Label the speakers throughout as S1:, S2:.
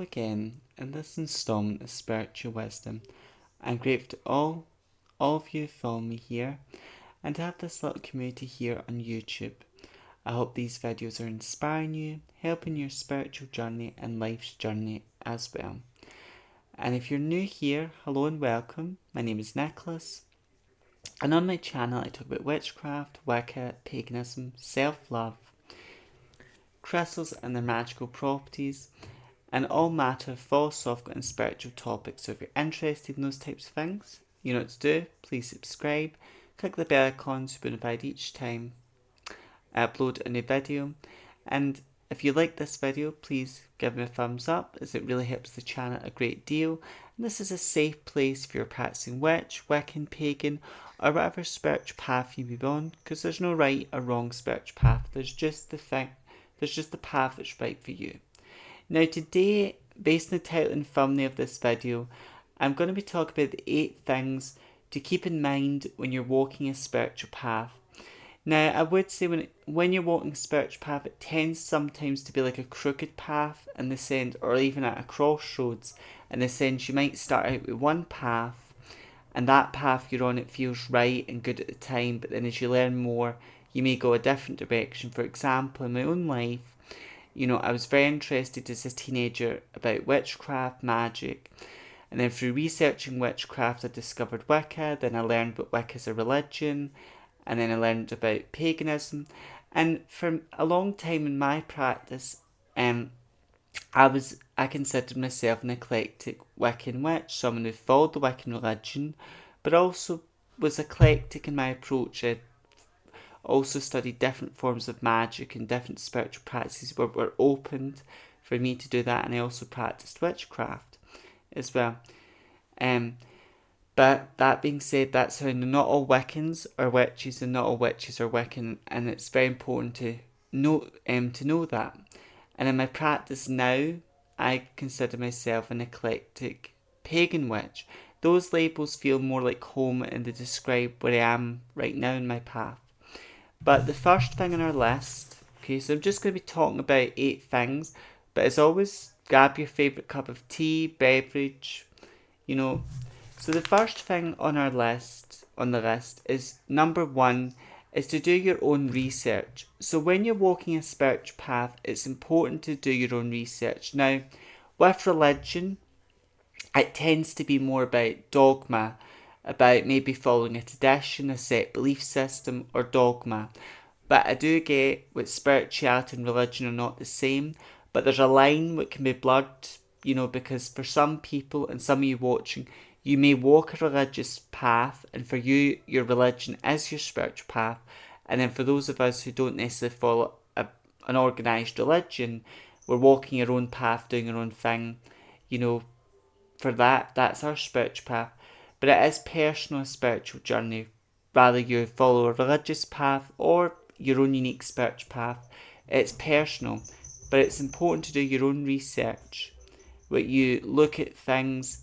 S1: Again in this installment of Spiritual Wisdom. I'm grateful to all of you who follow me here and to have this little community here on YouTube. I hope these videos are inspiring you, helping your spiritual journey and life's journey as well. And if you're new here, hello and welcome. My name is Nicholas, and on my channel I talk about witchcraft, Wicca, paganism, self-love, crystals and their magical properties, and all matter of philosophical and spiritual topics. So if you're interested in those types of things, you know what to do. Please subscribe, click the bell icon to be notified each time I upload a new video. And if you like this video, please give me a thumbs up, as it really helps the channel a great deal. And this is a safe place if you're practicing witch, Wiccan, pagan, or whatever spiritual path you be on, because there's no right or wrong spiritual path. There's just the path that's right for you. Now today, based on the title and thumbnail of this video, I'm going to be talking about the 8 things to keep in mind when you're walking a spiritual path. Now I would say when you're walking a spiritual path, it tends sometimes to be like a crooked path in the sense, or even at a crossroads in the sense you might start out with one path, and that path you're on, it feels right and good at the time, but then as you learn more, you may go a different direction. For example, in my own life, I was very interested as a teenager about witchcraft, magic, and then through researching witchcraft I discovered Wicca, then I learned about Wicca as a religion, and then I learned about paganism, and for a long time in my practice, I considered myself an eclectic Wiccan witch, someone who followed the Wiccan religion, but also was eclectic in my approach. I also studied different forms of magic and different spiritual practices were opened for me to do that, and I also practiced witchcraft as well. But that being said, that's how not all Wiccans are witches and not all witches are Wiccan, and it's very important to know that. And in my practice now, I consider myself an eclectic pagan witch. Those labels feel more like home and they describe where I am right now in my path. But the first thing on our list, okay, so I'm just going to be talking about 8 things, but as always, grab your favourite cup of tea, beverage, So the first thing on the list is number 1, is to do your own research. So when you're walking a spiritual path, it's important to do your own research. Now, with religion, it tends to be more about dogma, about maybe following a tradition, a set belief system, or dogma. But I do get with spirituality and religion are not the same, but there's a line which can be blurred, because for some people and some of you watching, you may walk a religious path, and for you, your religion is your spiritual path. And then for those of us who don't necessarily follow an organised religion, we're walking our own path, doing our own thing, for that's our spiritual path. But it is personal spiritual journey. Rather you follow a religious path or your own unique spiritual path, it's personal. But it's important to do your own research, where you look at things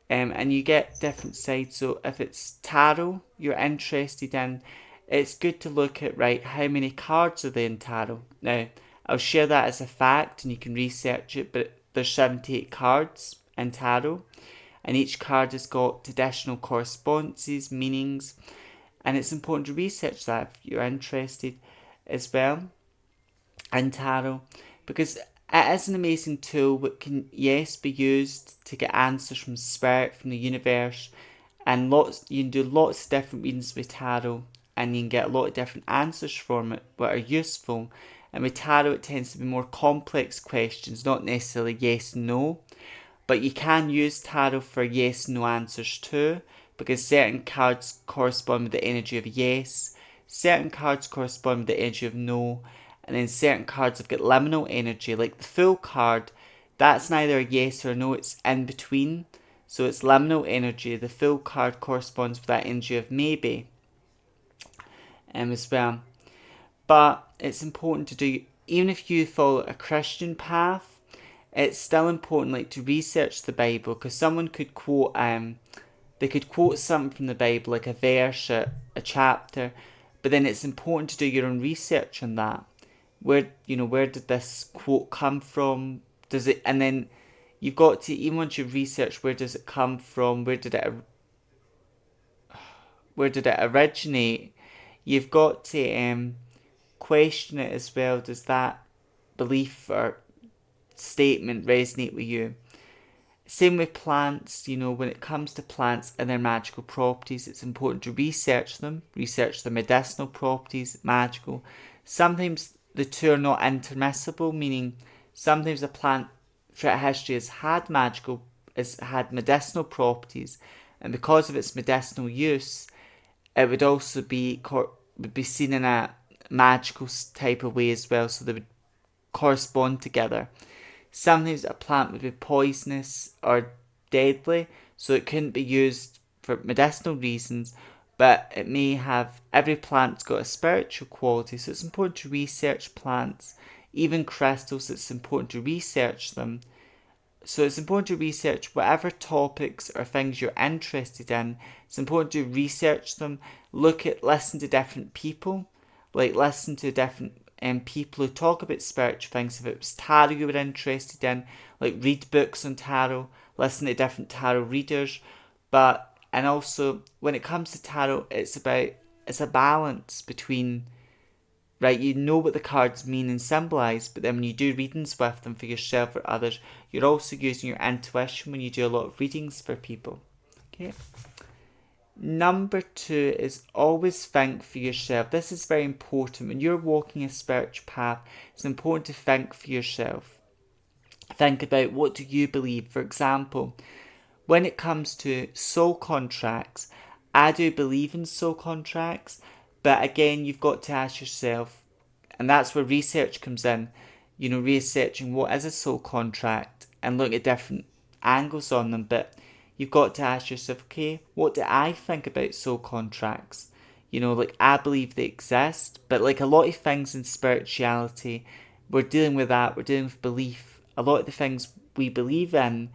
S1: and you get different sides. So if it's tarot you're interested in, it's good to look at, right, how many cards are there in tarot. Now, I'll share that as a fact and you can research it, but there's 78 cards in tarot, and each card has got traditional correspondences, meanings, and it's important to research that if you're interested as well in tarot, because it is an amazing tool that can, yes, be used to get answers from spirit, from the universe, and you can do lots of different readings with tarot, and you can get a lot of different answers from it that are useful. And with tarot, it tends to be more complex questions, not necessarily yes, no, but you can use tarot for yes, no answers too, because certain cards correspond with the energy of yes, certain cards correspond with the energy of no, and then certain cards have got liminal energy, like the Fool card. That's neither a yes or a no, it's in between. So it's liminal energy. The Fool card corresponds with that energy of maybe as well. But it's important to do, even if you follow a Christian path, it's still important, like, to research the Bible, because someone could quote they could quote something from the Bible, like a verse, a chapter, but then it's important to do your own research on that. Where did this quote come from? Does it, and then you've got to, even once you've researched where does it come from, where did it originate, you've got to question it as well. Does that belief or statement resonate with you? Same with plants, when it comes to plants and their magical properties, it's important to research the medicinal properties, magical. Sometimes the two are not intermissible, meaning sometimes a plant throughout history has had medicinal properties, and because of its medicinal use, it would also be seen in a magical type of way as well, so they would correspond together. Sometimes a plant would be poisonous or deadly, so it couldn't be used for medicinal reasons, but it may have, every plant's got a spiritual quality, so it's important to research plants. Even crystals, it's important to research them. So it's important to research whatever topics or things you're interested in. It's important to research them, listen to different people, listen to different people who talk about spiritual things. If it was tarot you were interested in, read books on tarot, listen to different tarot readers. And also when it comes to tarot, it's a balance between, right, you know what the cards mean and symbolise, but then when you do readings with them for yourself or others, you're also using your intuition when you do a lot of readings for people. Okay. Number 2 is always think for yourself. This is very important. When you're walking a spiritual path, it's important to think for yourself. Think about, what do you believe? For example, when it comes to soul contracts, I do believe in soul contracts, but again, you've got to ask yourself, and that's where research comes in, researching what is a soul contract and look at different angles on them. But you've got to ask yourself, okay, what do I think about soul contracts? I believe they exist, but a lot of things in spirituality, we're dealing with that, we're dealing with belief. A lot of the things we believe in,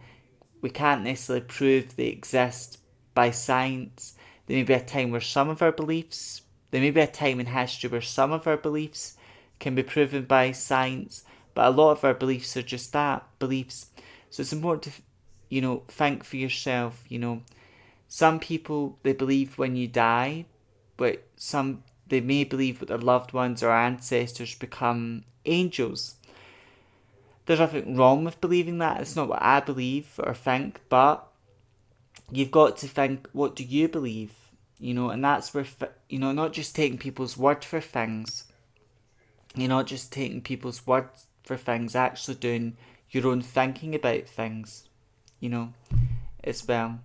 S1: we can't necessarily prove they exist by science. There may be a time where some of our beliefs, there may be a time in history where some of our beliefs can be proven by science, but a lot of our beliefs are just that, beliefs. So it's important to think for yourself. Some people, they believe when you die, but they may believe that their loved ones or ancestors become angels. There's nothing wrong with believing that. It's not what I believe or think, but you've got to think, what do you believe? And that's where, not just taking people's word for things. You're not just taking people's word for things, actually doing your own thinking about things, as well.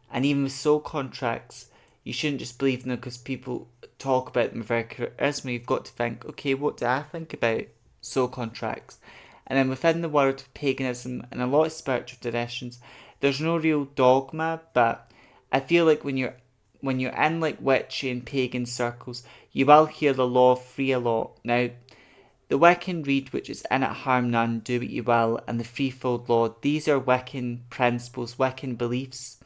S1: And even with soul contracts, you shouldn't just believe in them because people talk about them very charisma. You've got to think, okay, what do I think about soul contracts? And then within the world of paganism and a lot of spiritual traditions, there's no real dogma, but I feel like when you're in witchy and pagan circles, you will hear the law of three a lot. Now, the Wiccan Rede, which is in it harm none, do what you will, and the threefold law, these are Wiccan principles, Wiccan beliefs.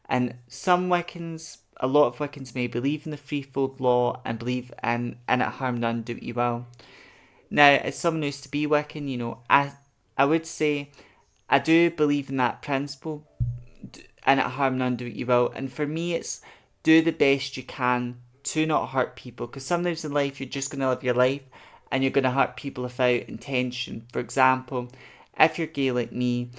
S1: And a lot of Wiccans may believe in the threefold law and believe in it harm none, do what you will. Now, as someone who used to be Wiccan, I would say I do believe in that principle, in it harm none, do what you will. And for me, it's do the best you can to not hurt people, because sometimes in life you're just going to live your life and you're going to hurt people without intention. For example, if you're gay like me,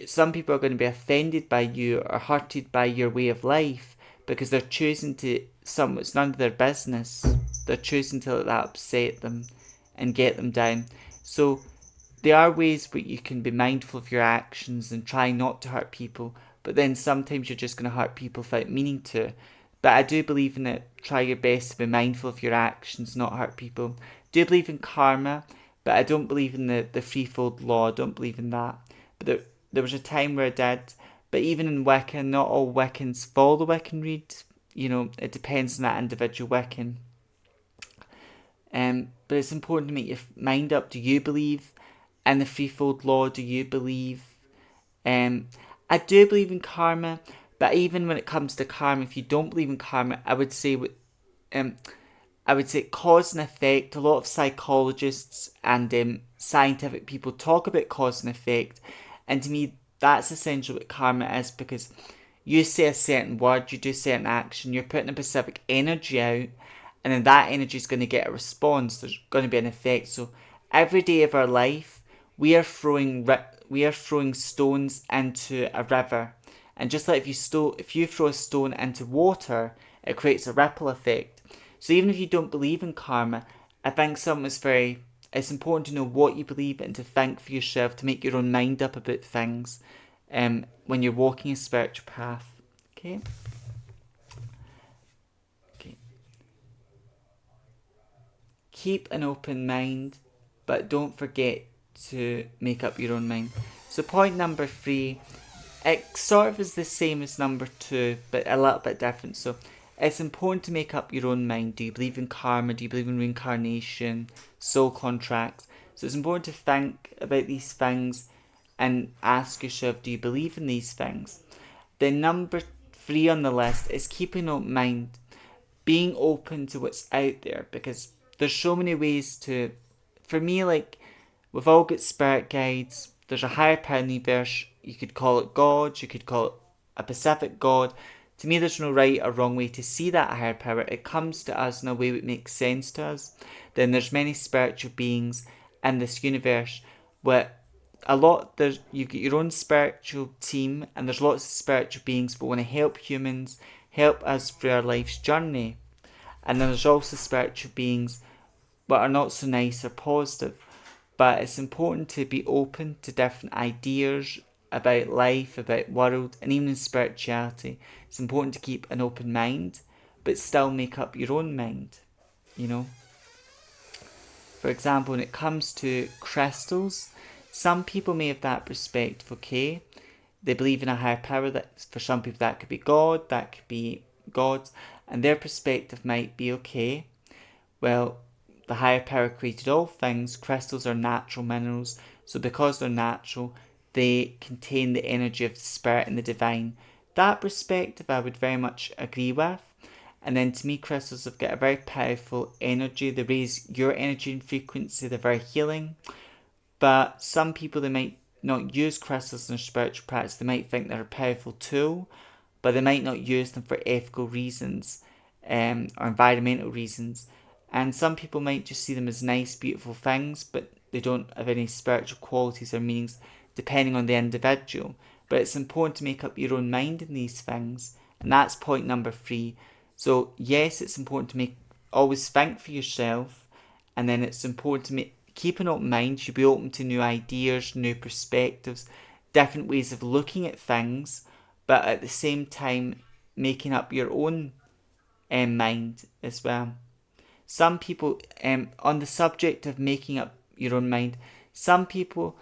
S1: some people are going to be offended by you or hurted by your way of life because they're choosing to something that's none of their business. They're choosing to let that upset them and get them down. So there are ways where you can be mindful of your actions and try not to hurt people, but then sometimes you're just going to hurt people without meaning to. But I do believe in it. Try your best to be mindful of your actions, not hurt people. Do believe in karma, but I don't believe in the threefold law. I don't believe in that. But there was a time where I did. But even in Wicca, not all Wiccans follow the Wiccan Rede. It depends on that individual Wiccan. But it's important to make your mind up. Do you believe in the threefold law? Do you believe? I do believe in karma, but even when it comes to karma, if you don't believe in karma, I would say cause and effect. A lot of psychologists and scientific people talk about cause and effect, and to me, that's essentially what karma is, because you say a certain word, you do certain action, you're putting a specific energy out, and then that energy is going to get a response. There's going to be an effect. So every day of our life, we are throwing stones into a river, and just like if you throw a stone into water, it creates a ripple effect. So even if you don't believe in karma, I think it's important to know what you believe and to think for yourself, to make your own mind up about things when you're walking a spiritual path. Okay? Okay. Keep an open mind, but don't forget to make up your own mind. So point number 3, it sort of is the same as number 2, but a little bit different. So it's important to make up your own mind. Do you believe in karma? Do you believe in reincarnation, soul contracts? So it's important to think about these things and ask yourself, do you believe in these things? Then number 3 on the list is keeping an open mind, being open to what's out there, because there's so many ways to, for me, like, we've all got spirit guides, there's a higher power in the universe, you could call it God, you could call it a Pacific God. To me, there's no right or wrong way to see that higher power. It comes to us in a way that makes sense to us. Then there's many spiritual beings in this universe where you get your own spiritual team, and there's lots of spiritual beings that want to help humans, help us through our life's journey. And then there's also spiritual beings that are not so nice or positive. But it's important to be open to different ideas about life, about world, and even in spirituality. It's important to keep an open mind, but still make up your own mind, you know. For example, when it comes to crystals, some people may have that perspective, okay? They believe in a higher power. That for some people that could be God, that could be gods, and their perspective might be, okay, well, the higher power created all things. Crystals are natural minerals, so because they're natural, they contain the energy of the spirit and the divine. That perspective I would very much agree with. And then to me, crystals have got a very powerful energy. They raise your energy and frequency. They're very healing. But some people, they might not use crystals in their spiritual practice. They might think they're a powerful tool, but they might not use them for ethical reasons or environmental reasons. And some people might just see them as nice, beautiful things, but they don't have any spiritual qualities or meanings, depending on the individual. But it's important to make up your own mind in these things. And that's point number 3. So yes, it's important to always think for yourself, and then it's important to keep an open mind. You should be open to new ideas, new perspectives, different ways of looking at things, but at the same time making up your own mind as well. Some people, on the subject of making up your own mind, some people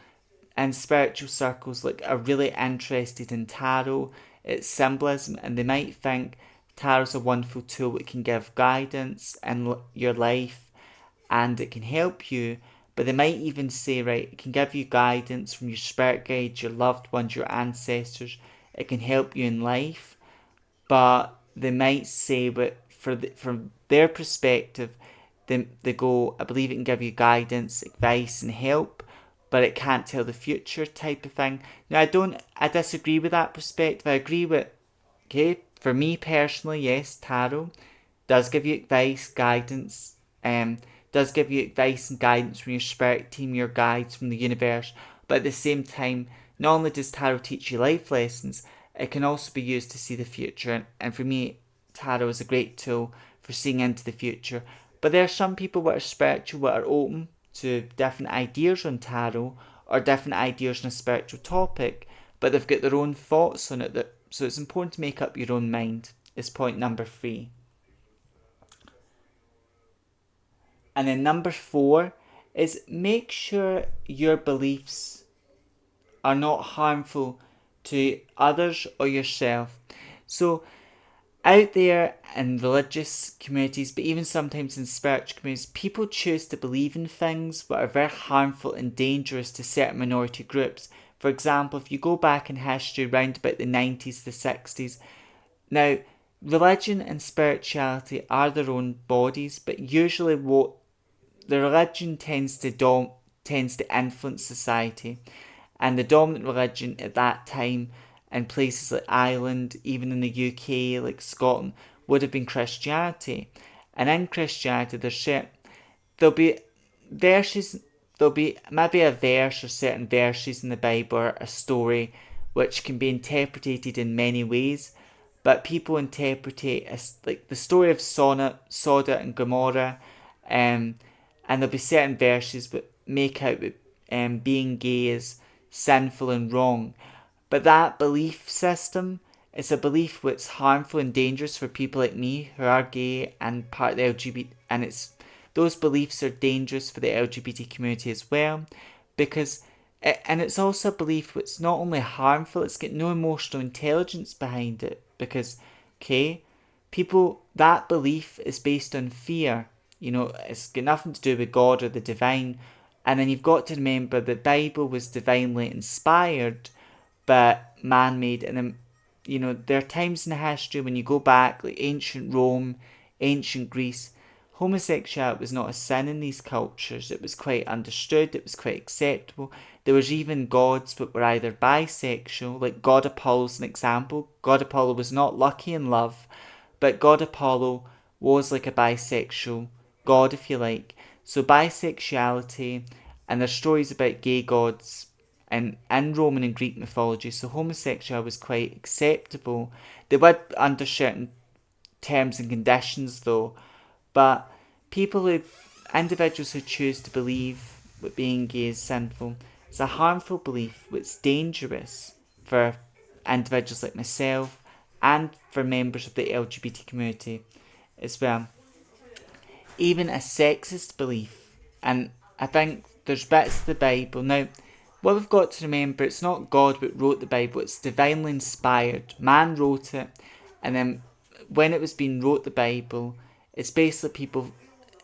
S1: in spiritual circles are really interested in tarot, its symbolism, and they might think tarot's a wonderful tool that can give guidance in your life and it can help you. But they might even say, right, it can give you guidance from your spirit guides, your loved ones, your ancestors. It can help you in life. But they might say, but from their perspective, they go, I believe it can give you guidance, advice and help, but it can't tell the future type of thing. Now, I disagree with that perspective. I agree with, okay, for me personally, yes, tarot does give you advice, guidance, does give you advice and guidance from your spirit team, your guides from the universe, but at the same time, not only does tarot teach you life lessons, it can also be used to see the future, and for me, tarot is a great tool for seeing into the future. But there are some people that are spiritual, that are open to different ideas on tarot or different ideas on a spiritual topic, but they've got their own thoughts on it. So it's important to make up your own mind, is point number 3. And then number 4 is make sure your beliefs are not harmful to others or yourself. So out there in religious communities, but even sometimes in spiritual communities, people choose to believe in things that are very harmful and dangerous to certain minority groups. For example, if you go back in history around about the 90s, the 60s, now religion and spirituality are their own bodies, but usually what the religion tends to influence society. And the dominant religion at that time in places like Ireland, even in the UK, like Scotland, would have been Christianity. And in Christianity, there'll be verses, there'll be maybe a verse or certain verses in the Bible or a story which can be interpreted in many ways, but people interpret it as like the story of Sodom and Gomorrah, and there'll be certain verses that make out that being gay is sinful and wrong. But that belief system is a belief that's harmful and dangerous for people like me who are gay and part of the LGBT, and those beliefs are dangerous for the LGBT community as well, because and it's also a belief that's not only harmful, it's got no emotional intelligence behind it, because okay, people, that belief is based on fear. It's got nothing to do with God or the divine. And then you've got to remember the Bible was divinely inspired but man-made. And then there are times in the history when you go back, like ancient Rome, ancient Greece, homosexuality was not a sin in these cultures. It was quite understood, it was quite acceptable. There was even gods that were either bisexual, like God Apollo is an example. God Apollo was not lucky in love, but God Apollo was like a bisexual god, if you like. So bisexuality, and there's stories about gay gods in Roman and Greek mythology, so homosexuality was quite acceptable. They were under certain terms and conditions though, but individuals who choose to believe that being gay is sinful, it's a harmful belief that's dangerous for individuals like myself and for members of the LGBT community as well. Even a sexist belief, and I think there's bits of the Bible. Now, what we've got to remember, it's not God that wrote the Bible, it's divinely inspired. Man wrote it, and then when it was being wrote, the Bible, it's basically people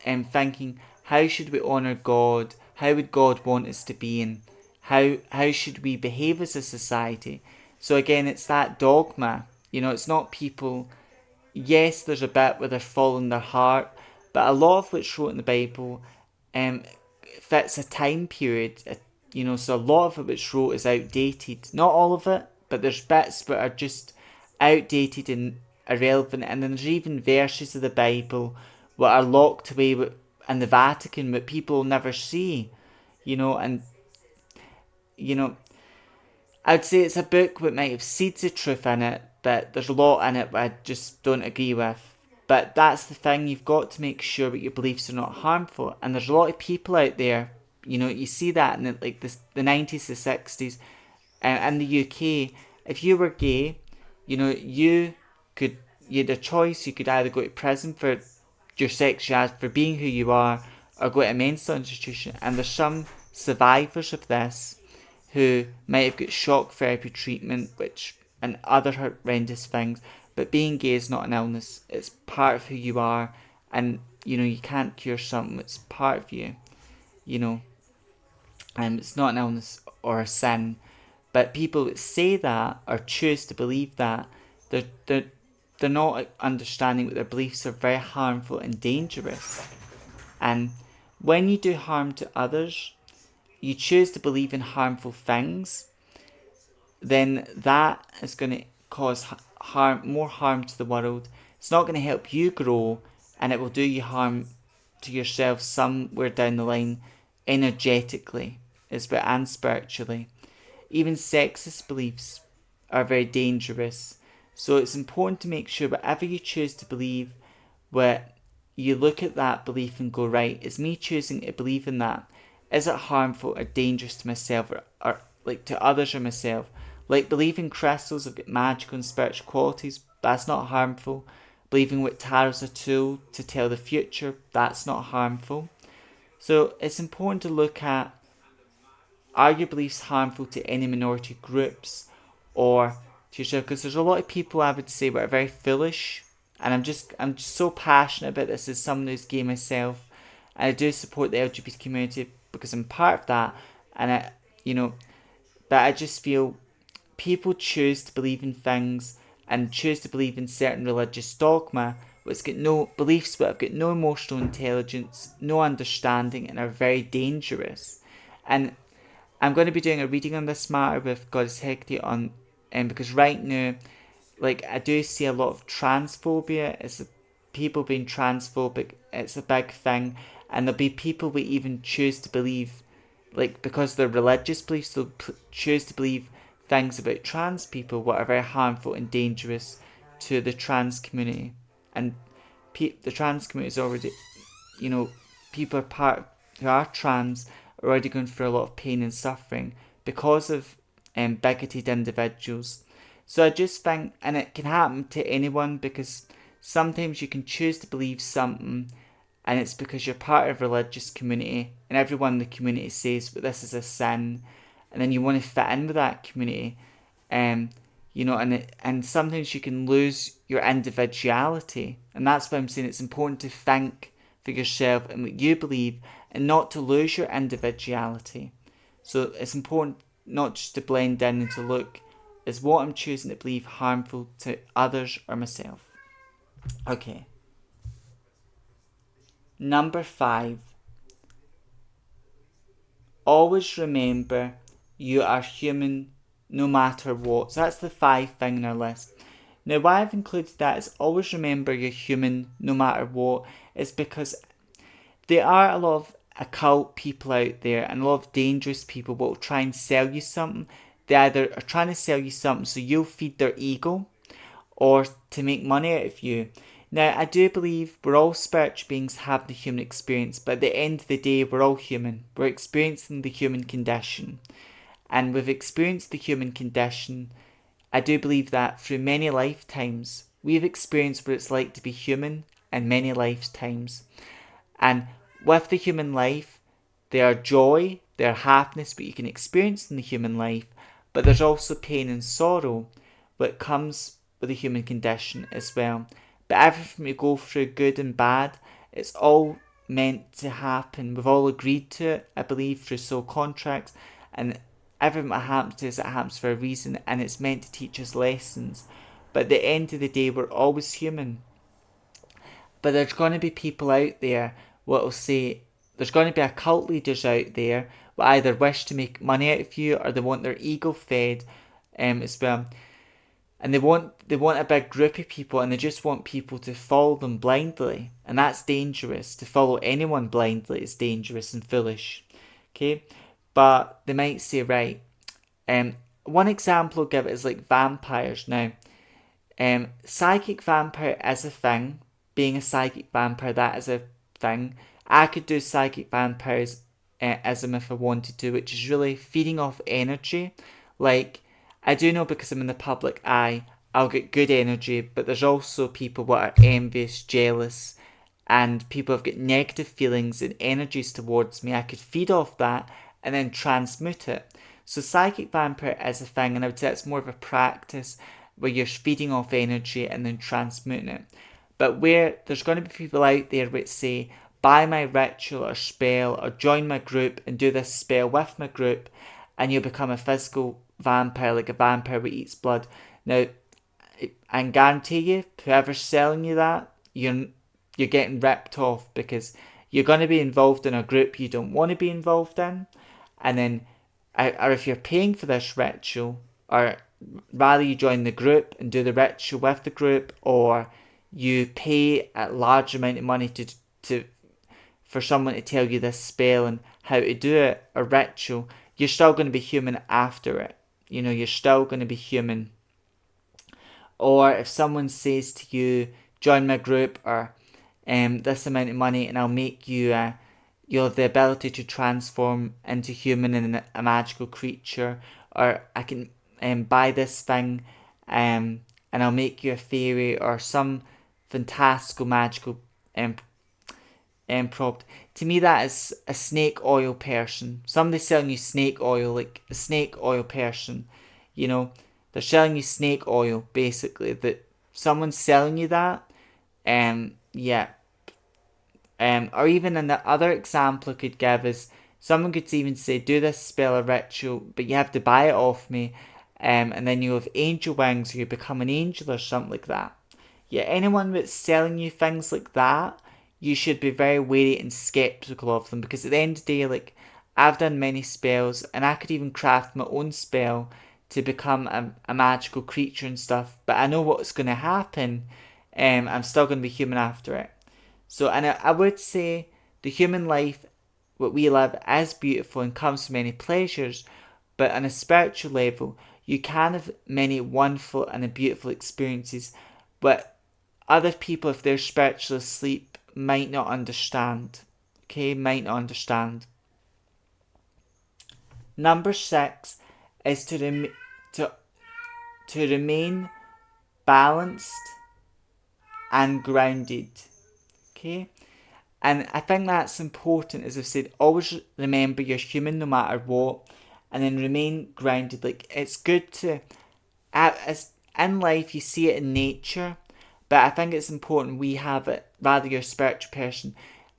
S1: thinking, how should we honour God? How would God want us to be? And how should we behave as a society? So again, it's that dogma. It's not people. Yes, there's a bit where they're following their heart, but a lot of what's wrote in the Bible fits a time period. So a lot of it which wrote is outdated. Not all of it, but there's bits that are just outdated and irrelevant. And then there's even verses of the Bible that are locked away in the Vatican that people will never see. And I'd say it's a book that might have seeds of truth in it, but there's a lot in it that I just don't agree with. But that's the thing, you've got to make sure that your beliefs are not harmful. And there's a lot of people out there, you see that in the 90s, the 60s, in the UK. If you were gay, you had a choice. You could either go to prison for your sexuality, for being who you are, or go to a mental institution. And there's some survivors of this who might have got shock therapy treatment, and other horrendous things. But being gay is not an illness. It's part of who you are, and you can't cure something that's part of you. It's not an illness or a sin. But people that say that or choose to believe that, they're not understanding that their beliefs are very harmful and dangerous. And when you do harm to others, you choose to believe in harmful things, then that is going to cause more harm to the world. It's not going to help you grow, and it will do you harm to yourself somewhere down the line, energetically and spiritually. Even sexist beliefs are very dangerous. So it's important to make sure whatever you choose to believe, where you look at that belief and go, right, is me choosing to believe in that, is it harmful or dangerous to myself or like to others or myself? Like believing crystals have got magical and spiritual qualities, that's not harmful. Believing what tarot's a tool to tell the future, that's not harmful. So it's important to look at, are your beliefs harmful to any minority groups or to yourself? Because there's a lot of people, I would say, that are very foolish, and I'm just so passionate about this as someone who's gay myself, and I do support the LGBT community because I'm part of that, and but I just feel people choose to believe in things and choose to believe in certain religious dogma which got no beliefs, but have got no emotional intelligence, no understanding, and are very dangerous. And I'm going to be doing a reading on this matter with Goddess Hecate on, because right now, like, I do see a lot of transphobia. It's people being transphobic. It's a big thing, and there'll be people who even choose to believe, like, because they're religious beliefs, they'll choose to believe things about trans people what are very harmful and dangerous to the trans community. And the trans community is already, people who are trans are already going through a lot of pain and suffering because of bigoted individuals. So I just think, and it can happen to anyone, because sometimes you can choose to believe something and it's because you're part of a religious community and everyone in the community says, but this is a sin, and then you want to fit in with that community. And sometimes you can lose your individuality, and that's why I'm saying it's important to think for yourself and what you believe, and not to lose your individuality. So it's important not just to blend in and to look, is what I'm choosing to believe harmful to others or myself? Okay. Number 5. Always remember you are human no matter what. So that's the 5 thing in our list. Now, why I've included that is always remember you're human no matter what, is because there are a lot of occult people out there and a lot of dangerous people that will try and sell you something. They either are trying to sell you something so you'll feed their ego, or to make money out of you. Now, I do believe we're all spiritual beings having the human experience, but at the end of the day, we're all human. We're experiencing the human condition. And we've experienced the human condition, I do believe that through many lifetimes, we've experienced what it's like to be human in many lifetimes. And with the human life, there are joy, there are happiness, what you can experience in the human life, but there's also pain and sorrow, what comes with the human condition as well. But everything we go through, good and bad, it's all meant to happen. We've all agreed to it, I believe, through soul contracts, and everything that happens to us, it happens for a reason, and it's meant to teach us lessons. But at the end of the day, we're always human. But there's going to be people out there what will say, there's going to be occult leaders out there who either wish to make money out of you or they want their ego fed as well. And they want a big group of people, and they just want people to follow them blindly. And that's dangerous. To follow anyone blindly is dangerous and foolish. Okay? But they might say, right, one example I'll give is like vampires. Now, psychic vampire is a thing. Being a psychic vampire, that is a thing. I could do psychic vampirism if I wanted to, which is really feeding off energy. Like, I do know because I'm in the public eye, I'll get good energy, but there's also people that are envious, jealous, and people have got negative feelings and energies towards me. I could feed off that and then transmute it. So psychic vampire is a thing, and I would say it's more of a practice where you're feeding off energy and then transmuting it. But where there's going to be people out there which say, buy my ritual or spell or join my group and do this spell with my group and you'll become a physical vampire, like a vampire that eats blood. Now, I can guarantee you, whoever's selling you that, you're getting ripped off, because you're going to be involved in a group you don't want to be involved in, and then, or if you're paying for this ritual, or rather you join the group and do the ritual with the group, or you pay a large amount of money for someone to tell you this spell and how to do it, a ritual, you're still going to be human after it. You're still going to be human. Or if someone says to you, join my group, or this amount of money and I'll make you, you'll have the ability to transform into human and a magical creature, or I can buy this thing and I'll make you a fairy, or some fantastical magical prompt. To me, that is a snake oil person. Somebody selling you snake oil, like a snake oil person. They're selling you snake oil, basically. That someone's selling you that. Yeah. Or even another example I could give is, someone could even say, do this spell or ritual, but you have to buy it off me. And then you have angel wings, or you become an angel or something like that. Yeah, anyone that's selling you things like that, you should be very wary and skeptical of them, because at the end of the day, like, I've done many spells, and I could even craft my own spell to become a magical creature and stuff, but I know what's going to happen. I'm still going to be human after it. So, and I would say the human life, what we live, is beautiful and comes with many pleasures, but on a spiritual level, you can have many wonderful and beautiful experiences, but other people, if they're spiritually asleep, might not understand. Okay, might not understand. Number 6 is to, to remain balanced and grounded. Okay? And I think that's important, as I've said, always remember you're human no matter what, and then remain grounded. Like, it's good to, as in life, you see it in nature, but I think it's important we have it, rather you're a spiritual person,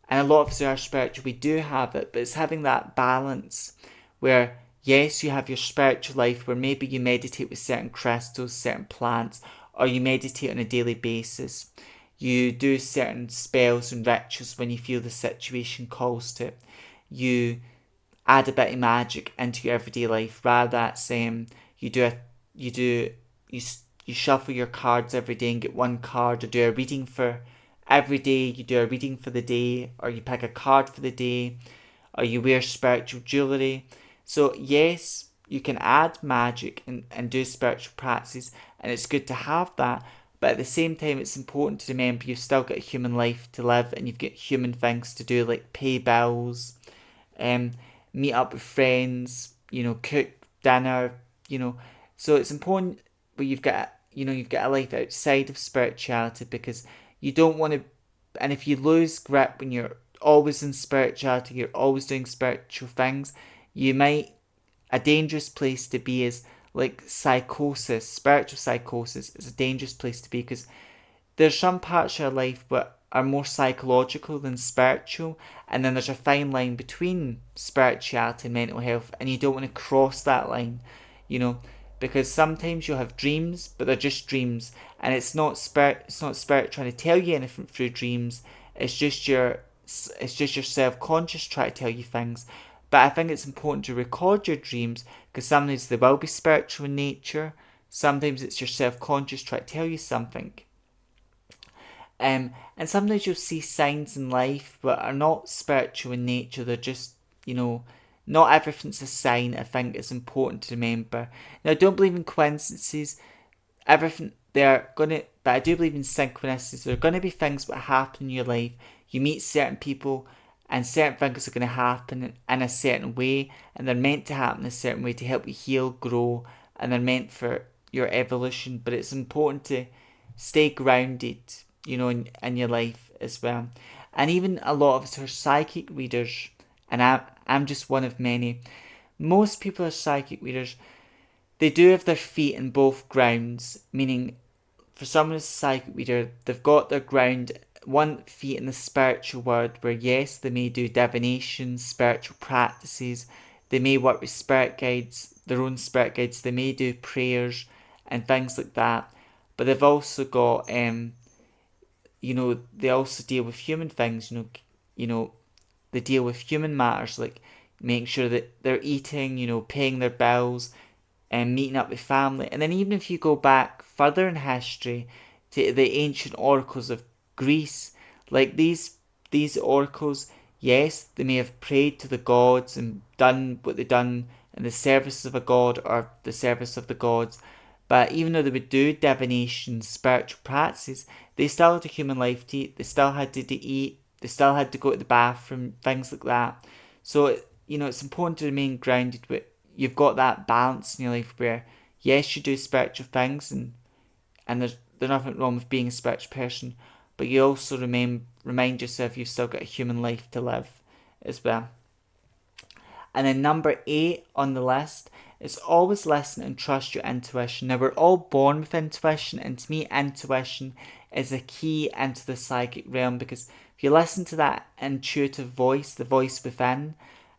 S1: and a lot of us are spiritual, we do have it, but it's having that balance where, yes, you have your spiritual life where maybe you meditate with certain crystals, certain plants, or you meditate on a daily basis. You do certain spells and rituals when you feel the situation calls to it. You add a bit of magic into your everyday life. Rather that's you do a you do you you shuffle your cards every day and get one card, or do a reading for every day. You do a reading for the day, or you pick a card for the day, or you wear spiritual jewelry. So yes, you can add magic and do spiritual practices, and it's good to have that. But at the same time, it's important to remember you've still got a human life to live, and you've got human things to do, like pay bills, um, meet up with friends, cook dinner, So it's important, but you've got a life outside of spirituality, because you don't want to. And if you lose grip when you're always in spirituality, you're always doing spiritual things, you might. A dangerous place to be is like psychosis. Spiritual psychosis is a dangerous place to be, because there's some parts of your life that are more psychological than spiritual, and then there's a fine line between spirituality and mental health, and you don't want to cross that line, because sometimes you'll have dreams, but they're just dreams, and it's not spirit trying to tell you anything through dreams. It's just your self-conscious trying to tell you things. But I think it's important to record your dreams, because sometimes they will be spiritual in nature. Sometimes it's your self-conscious trying to tell you something. And sometimes you'll see signs in life but are not spiritual in nature. They're just, not everything's a sign. I think it's important to remember. Now, I don't believe in coincidences. But I do believe in synchronicities. There are going to be things that happen in your life. You meet certain people, and certain things are going to happen in a certain way, and they're meant to happen in a certain way to help you heal, grow, and they're meant for your evolution. But it's important to stay grounded, in your life as well. And even a lot of us are psychic readers, and I'm just one of many. Most people are psychic readers. They do have their feet in both grounds, meaning for someone who's a psychic reader, they've got their ground, one feet in the spiritual world, where yes, they may do divination, spiritual practices, they may work with spirit guides, their own spirit guides, they may do prayers and things like that. But they've also got, they also deal with human things, they deal with human matters, like making sure that they're eating, paying their bills, and meeting up with family. And then even if you go back further in history to the ancient oracles of Greece, like these oracles, yes, they may have prayed to the gods and done what they've done in the service of a god or the service of the gods, but even though they would do divination, spiritual practices, they still had a human life to eat, they still had to eat, they still had to go to the bathroom, things like that. So, it's important to remain grounded, but you've got that balance in your life where, yes, you do spiritual things, and there's nothing wrong with being a spiritual person, but you also remind yourself you've still got a human life to live as well. And then number 8 on the list is always listen and trust your intuition. Now, we're all born with intuition, and to me, intuition is a key into the psychic realm, because if you listen to that intuitive voice, the voice within,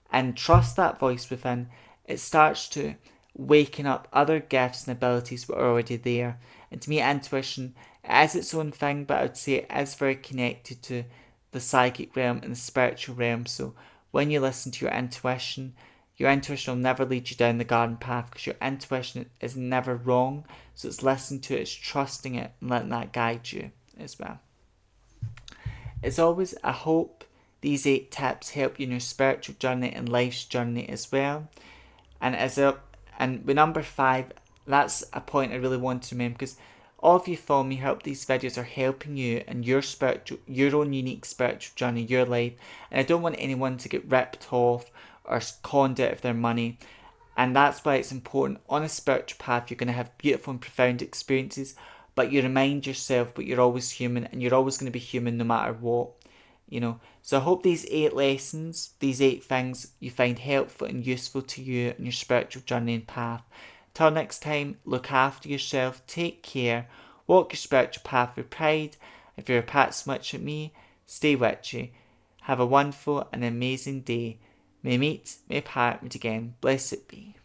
S1: and trust that voice within, it starts to waken up other gifts and abilities that are already there. And to me, intuition is its own thing, but I would say it is very connected to the psychic realm and the spiritual realm. So when you listen to your intuition will never lead you down the garden path, because your intuition is never wrong. So it's listening to it, it's trusting it, and letting that guide you as well. As always, I hope these 8 tips help you in your spiritual journey and life's journey as well. And with number 5, that's a point I really want to remember, because all of you follow me, hope these videos are helping you in your own unique spiritual journey, your life. And I don't want anyone to get ripped off or conned out of their money. And that's why it's important, on a spiritual path, you're going to have beautiful and profound experiences, but you remind yourself, but you're always human, and you're always going to be human no matter what. So I hope these 8 lessons, these 8 things, you find helpful and useful to you in your spiritual journey and path. Till next time, look after yourself, take care, walk your spiritual path with pride. If you're a pat much at me, stay witchy. Have a wonderful and amazing day. May meet, may part meet again. Blessed be.